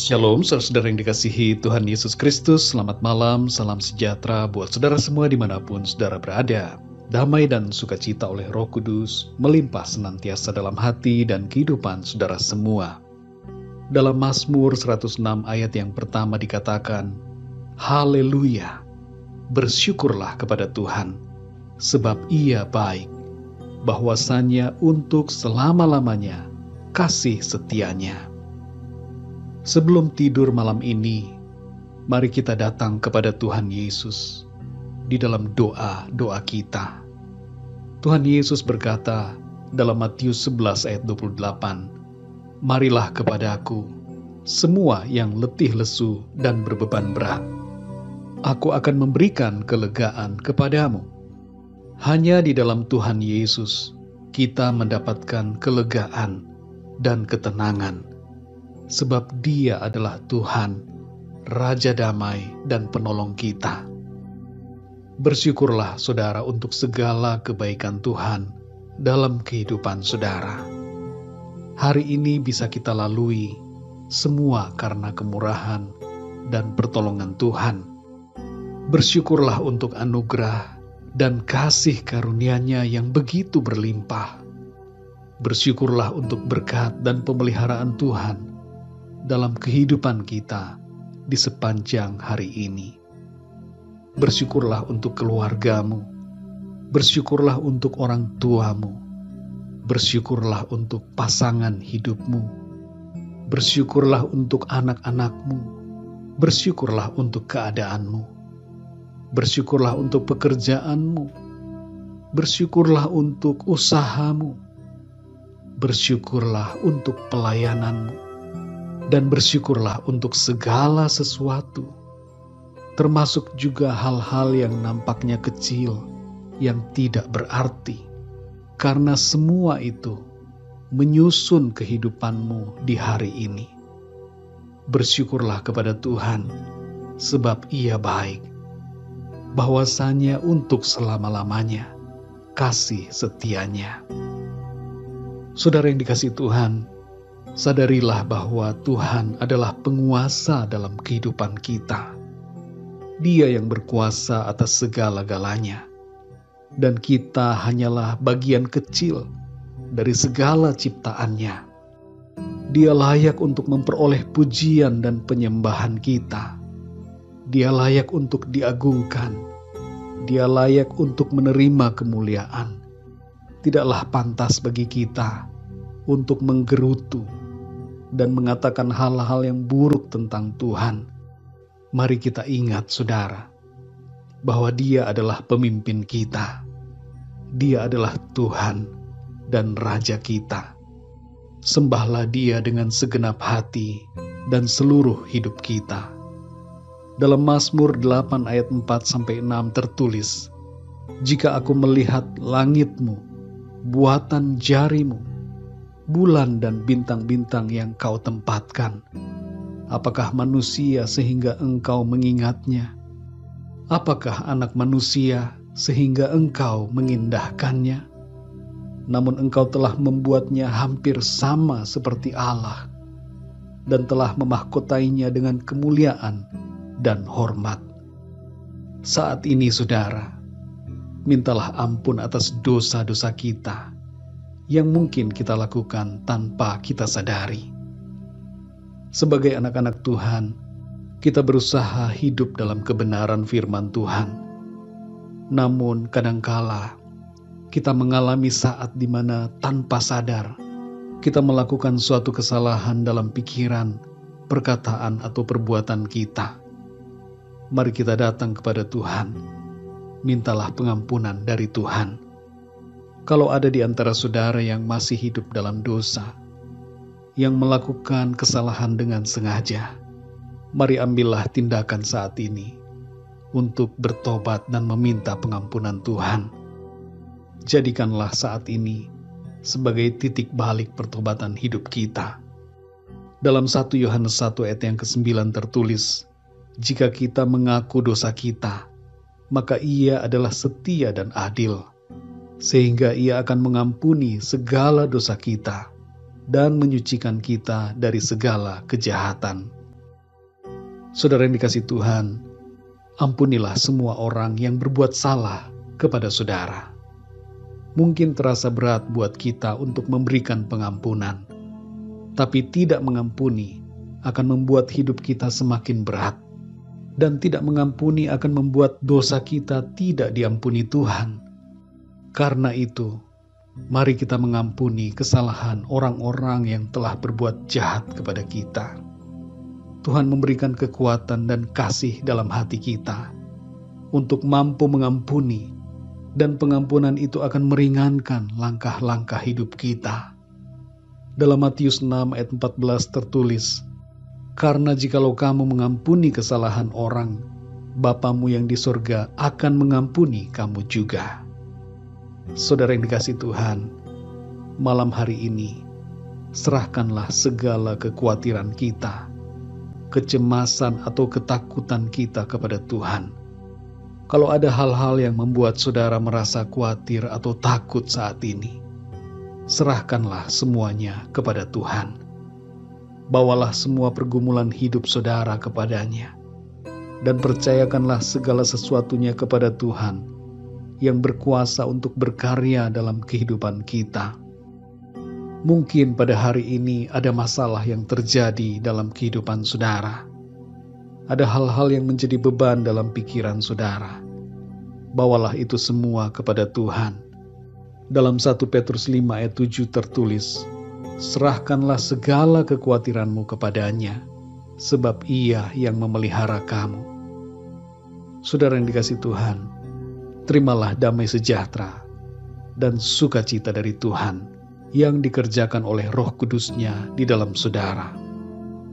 Shalom, saudara-saudara yang dikasihi Tuhan Yesus Kristus. Selamat malam, salam sejahtera buat saudara semua dimanapun saudara berada. Damai dan sukacita oleh Roh Kudus melimpah senantiasa dalam hati dan kehidupan saudara semua. Dalam Mazmur 106 ayat yang pertama dikatakan, Haleluya, bersyukurlah kepada Tuhan, sebab Ia baik, bahwasannya untuk selama-lamanya kasih setianya. Sebelum tidur malam ini, mari kita datang kepada Tuhan Yesus di dalam doa-doa kita. Tuhan Yesus berkata dalam Matius 11 ayat 28, Marilah kepadaku, semua yang letih lesu dan berbeban berat. Aku akan memberikan kelegaan kepadamu. Hanya di dalam Tuhan Yesus, kita mendapatkan kelegaan dan ketenangan. Sebab Dia adalah Tuhan, Raja damai dan penolong kita. Bersyukurlah saudara untuk segala kebaikan Tuhan dalam kehidupan saudara. Hari ini bisa kita lalui semua karena kemurahan dan pertolongan Tuhan. Bersyukurlah untuk anugerah dan kasih karunia-Nya yang begitu berlimpah. Bersyukurlah untuk berkat dan pemeliharaan Tuhan dalam kehidupan kita di sepanjang hari ini. Bersyukurlah untuk keluargamu, bersyukurlah untuk orang tuamu, bersyukurlah untuk pasangan hidupmu, bersyukurlah untuk anak-anakmu, bersyukurlah untuk keadaanmu, bersyukurlah untuk pekerjaanmu, bersyukurlah untuk usahamu, bersyukurlah untuk pelayananmu, dan bersyukurlah untuk segala sesuatu, termasuk juga hal-hal yang nampaknya kecil, yang tidak berarti, karena semua itu menyusun kehidupanmu di hari ini. Bersyukurlah kepada Tuhan, sebab Ia baik, bahwasanya untuk selama-lamanya kasih setianya. Saudara yang dikasihi Tuhan, sadarilah bahwa Tuhan adalah penguasa dalam kehidupan kita. Dia yang berkuasa atas segala-galanya. Dan kita hanyalah bagian kecil dari segala ciptaannya. Dia layak untuk memperoleh pujian dan penyembahan kita. Dia layak untuk diagungkan. Dia layak untuk menerima kemuliaan. Tidaklah pantas bagi kita untuk menggerutu dan mengatakan hal-hal yang buruk tentang Tuhan. Mari kita ingat, saudara, bahwa Dia adalah pemimpin kita. Dia adalah Tuhan dan Raja kita. Sembahlah Dia dengan segenap hati dan seluruh hidup kita. Dalam Mazmur 8 ayat 4-6 tertulis, Jika aku melihat langitmu, buatan jarimu, bulan dan bintang-bintang yang Kau tempatkan, apakah manusia sehingga Engkau mengingatnya? Apakah anak manusia sehingga Engkau mengindahkannya? Namun Engkau telah membuatnya hampir sama seperti Allah, dan telah memahkotainya dengan kemuliaan dan hormat. Saat ini, saudara, mintalah ampun atas dosa-dosa kita yang mungkin kita lakukan tanpa kita sadari. Sebagai anak-anak Tuhan, kita berusaha hidup dalam kebenaran firman Tuhan. Namun kadangkala kita mengalami saat di mana tanpa sadar kita melakukan suatu kesalahan dalam pikiran, perkataan, atau perbuatan kita. Mari kita datang kepada Tuhan, mintalah pengampunan dari Tuhan. Kalau ada di antara saudara yang masih hidup dalam dosa, yang melakukan kesalahan dengan sengaja, mari ambillah tindakan saat ini untuk bertobat dan meminta pengampunan Tuhan. Jadikanlah saat ini sebagai titik balik pertobatan hidup kita. Dalam 1 Yohanes 1 ayat yang ke-9 tertulis, Jika kita mengaku dosa kita, maka Ia adalah setia dan adil, sehingga Ia akan mengampuni segala dosa kita dan menyucikan kita dari segala kejahatan. Saudara yang dikasihi Tuhan, ampunilah semua orang yang berbuat salah kepada saudara. Mungkin terasa berat buat kita untuk memberikan pengampunan, tapi tidak mengampuni akan membuat hidup kita semakin berat, dan tidak mengampuni akan membuat dosa kita tidak diampuni Tuhan. Karena itu, mari kita mengampuni kesalahan orang-orang yang telah berbuat jahat kepada kita. Tuhan memberikan kekuatan dan kasih dalam hati kita untuk mampu mengampuni, dan pengampunan itu akan meringankan langkah-langkah hidup kita. Dalam Matius 6 ayat 14 tertulis, "Karena jikalau kamu mengampuni kesalahan orang, Bapamu yang di sorga akan mengampuni kamu juga." Saudara yang dikasihi Tuhan, malam hari ini, serahkanlah segala kekhawatiran kita, kecemasan atau ketakutan kita kepada Tuhan. Kalau ada hal-hal yang membuat saudara merasa khawatir atau takut saat ini, serahkanlah semuanya kepada Tuhan. Bawalah semua pergumulan hidup saudara kepadanya, dan percayakanlah segala sesuatunya kepada Tuhan yang berkuasa untuk berkarya dalam kehidupan kita. Mungkin pada hari ini ada masalah yang terjadi dalam kehidupan saudara. Ada hal-hal yang menjadi beban dalam pikiran saudara. Bawalah itu semua kepada Tuhan. Dalam 1 Petrus 5 ayat 7 tertulis, "Serahkanlah segala kekhawatiranmu kepadanya, sebab Ia yang memelihara kamu." Saudara yang dikasihi Tuhan, terimalah damai sejahtera dan sukacita dari Tuhan yang dikerjakan oleh Roh Kudus-Nya di dalam saudara.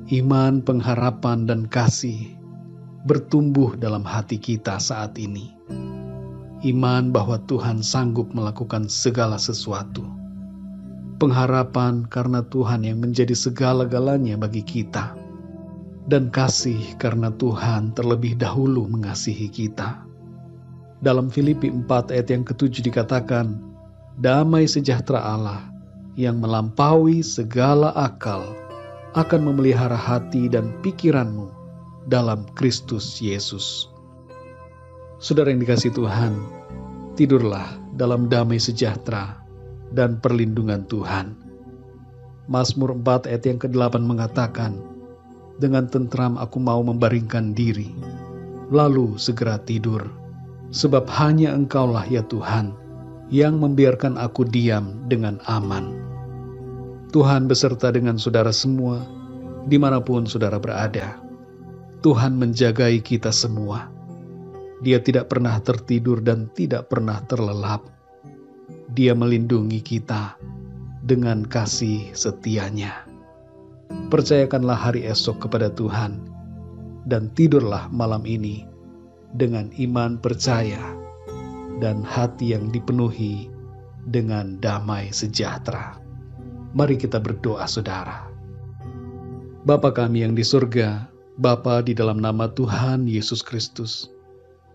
Iman, pengharapan, dan kasih bertumbuh dalam hati kita saat ini. Iman bahwa Tuhan sanggup melakukan segala sesuatu. Pengharapan karena Tuhan yang menjadi segala-galanya bagi kita. Dan kasih karena Tuhan terlebih dahulu mengasihi kita. Dalam Filipi 4 ayat yang ke-7 dikatakan, "Damai sejahtera Allah yang melampaui segala akal akan memelihara hati dan pikiranmu dalam Kristus Yesus." Saudara yang dikasihi Tuhan, tidurlah dalam damai sejahtera dan perlindungan Tuhan. Mazmur 4 ayat yang ke-8 mengatakan, "Dengan tentram aku mau membaringkan diri, lalu segera tidur. Sebab hanya Engkaulah ya Tuhan, yang membiarkan aku diam dengan aman." Tuhan beserta dengan saudara semua, dimanapun saudara berada. Tuhan menjagai kita semua. Dia tidak pernah tertidur dan tidak pernah terlelap. Dia melindungi kita dengan kasih setia-Nya. Percayakanlah hari esok kepada Tuhan, dan tidurlah malam ini dengan iman percaya dan hati yang dipenuhi dengan damai sejahtera. Mari kita berdoa saudara. Bapa kami yang di surga, Bapa di dalam nama Tuhan Yesus Kristus,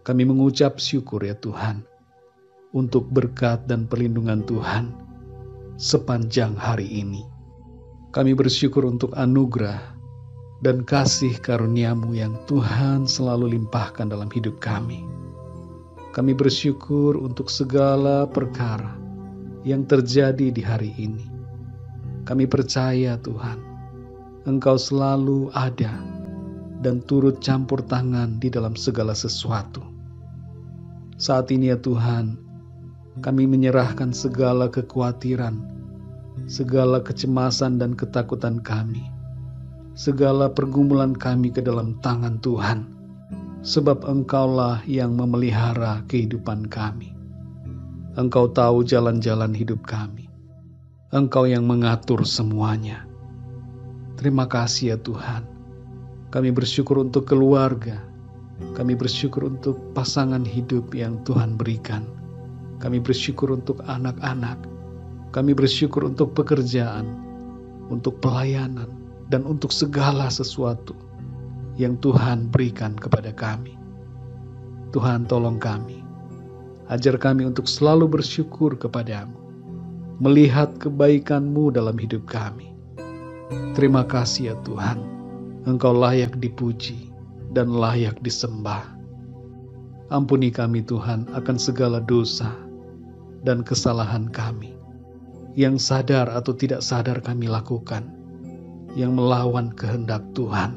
kami mengucap syukur ya Tuhan, untuk berkat dan perlindungan Tuhan sepanjang hari ini. Kami bersyukur untuk anugerah dan kasih karunia-Mu yang Tuhan selalu limpahkan dalam hidup kami. Kami bersyukur untuk segala perkara yang terjadi di hari ini. Kami percaya Tuhan, Engkau selalu ada dan turut campur tangan di dalam segala sesuatu. Saat ini ya Tuhan, kami menyerahkan segala kekhawatiran, segala kecemasan dan ketakutan kami, segala pergumulan kami ke dalam tangan Tuhan, sebab Engkaulah yang memelihara kehidupan kami. Engkau tahu jalan-jalan hidup kami. Engkau yang mengatur semuanya. Terima kasih ya Tuhan. Kami bersyukur untuk keluarga. Kami bersyukur untuk pasangan hidup yang Tuhan berikan. Kami bersyukur untuk anak-anak. Kami bersyukur untuk pekerjaan, untuk pelayanan, dan untuk segala sesuatu yang Tuhan berikan kepada kami. Tuhan tolong kami. Ajar kami untuk selalu bersyukur kepada-Mu, melihat kebaikan-Mu dalam hidup kami. Terima kasih ya Tuhan, Engkau layak dipuji, dan layak disembah. Ampuni kami Tuhan akan segala dosa dan kesalahan kami, yang sadar atau tidak sadar kami lakukan, yang melawan kehendak Tuhan.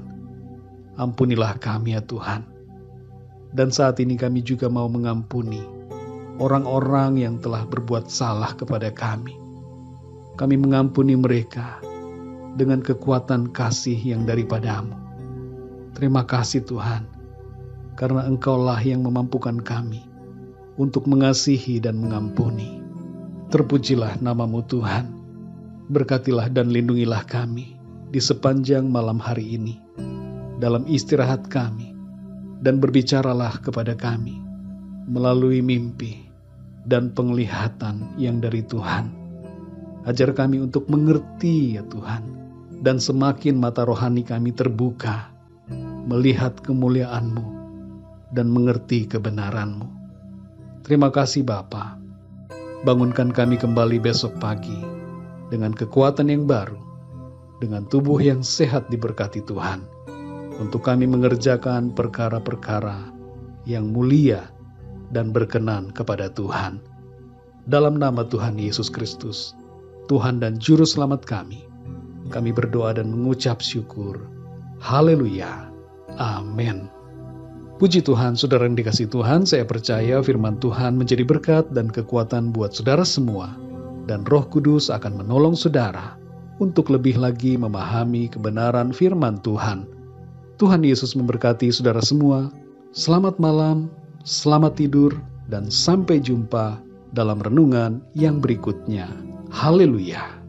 Ampunilah kami ya Tuhan. Dan saat ini kami juga mau mengampuni orang-orang yang telah berbuat salah kepada kami. Kami mengampuni mereka dengan kekuatan kasih yang daripada-Mu. Terima kasih Tuhan, karena Engkaulah yang memampukan kami untuk mengasihi dan mengampuni. Terpujilah nama-Mu Tuhan. Berkatilah dan lindungilah kami di sepanjang malam hari ini, dalam istirahat kami, dan berbicaralah kepada kami melalui mimpi dan penglihatan yang dari Tuhan. Ajar kami untuk mengerti ya Tuhan, dan semakin mata rohani kami terbuka, melihat kemuliaan-Mu dan mengerti kebenaran-Mu. Terima kasih Bapa. Bangunkan kami kembali besok pagi dengan kekuatan yang baru, dengan tubuh yang sehat diberkati Tuhan, untuk kami mengerjakan perkara-perkara yang mulia dan berkenan kepada Tuhan. Dalam nama Tuhan Yesus Kristus, Tuhan dan Juru Selamat kami berdoa dan mengucap syukur. Haleluya. Amin. Puji Tuhan, saudara yang dikasihi Tuhan, saya percaya firman Tuhan menjadi berkat dan kekuatan buat saudara semua, dan Roh Kudus akan menolong saudara untuk lebih lagi memahami kebenaran firman Tuhan. Tuhan Yesus memberkati saudara semua. Selamat malam, selamat tidur, dan sampai jumpa dalam renungan yang berikutnya. Haleluya.